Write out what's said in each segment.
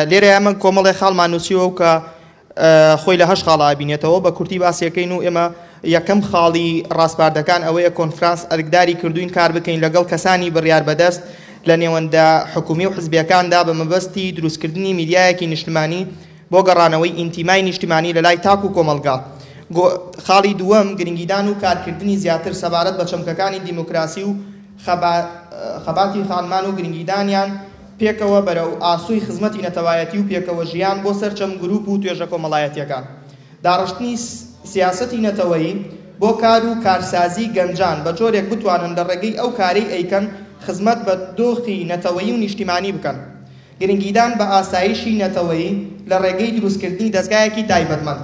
لێرە ئەمە کۆمەڵێ خاڵمان نووسیوە کە خۆی لە 8 خاڵا بینێتەوە بە کورتی باسیەکەین و ئێمە یەکەم خاڵی ڕاستپاردەکان ئەوەیە کۆنفرانس ئەرکداری کردوین کار بکەین لەگەڵ کەسانی بڕیار بەدەست لە نێوەندە حکومی و حزبیەکاندا بە مەبەستی دروستکردنی میدیایەکی نیشتمانی بۆ گەڕانەوەی ئینتیمای نیشتمانی لە لای تاک و کۆمەلگا. خاڵی دووەم گرنگیدان و کارکردنی زیاتر سەبارەت بە چەمکەکانی دیموکراسی و خەباتی خانمان و گرنگیدانیان پێکەوە بەرەو ئاسووی خزمەتی نەتەوایەتی و پێکەوە ژیان بۆ سەرچەم گروپ و توێژە کۆمەڵایەتیەکان. داڕشتنی سیاسەتی نەتەوەیی بۆ کار و کارسازی گەنجان بە جۆرێک بتوانن لە ڕێگەی ئەو کارەی ئەیکەن خزمەت بە دۆخی نەتەوەیی و نیشتیمانی بکەن. گرنگیدان بە ئاسایشی نەتەوەیی لە ڕێگەی دروستکردنی دەستگایەکی تایبەتمەند.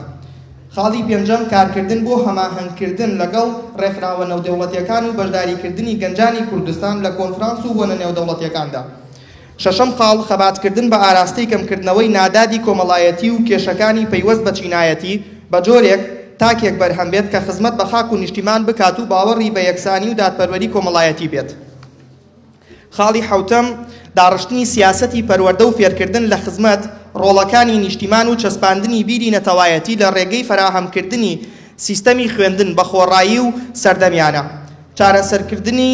خاڵی پێنجەم کارکردن بۆ هەماهەنگکردن لەگەڵ ڕێکخراوە نێودەوڵەتیەکان و بەشداریکردنی گەنجانی کوردستان لە کۆنفرانس و بۆنە نێودەوڵەتیەکاندا. شەشەم خاڵ خەباتکردن بە ئاراستەی کەمکردنەوەی نادادی کۆمەڵایەتی و کێشەکانی پەیوەست بە چینایەتی بە جۆرێک تاکێک بەرهەم بێت کە خزمەت بە خاک و نیشتیمان بکات و باوەڕی بە یەکسانی و دادپەروەری کۆمەڵایەتی بێت. خاڵی حوتەم داڕشتنی سیاسەتی پەروەردە و فێرکردن لە خزمەت ڕۆڵەکانی نیشتیمان و چەسپاندنی بیری نەتەوایەتی لە ڕێگەی فراهەمکردنی سیستەمی خوێندن بە خۆڕایی و سەردەمیانە. چارەسەرکردنی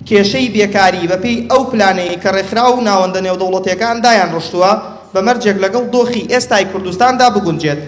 کێشەی بێکاری بەپێی ئەو پلانەیە کە ڕێکخراو و ناوەندە نێودەوڵەتیەکان دایان ڕۆشتووە بە مەرجێک لەگەڵ دۆخی ئێستای کوردستاندا بگونجێت.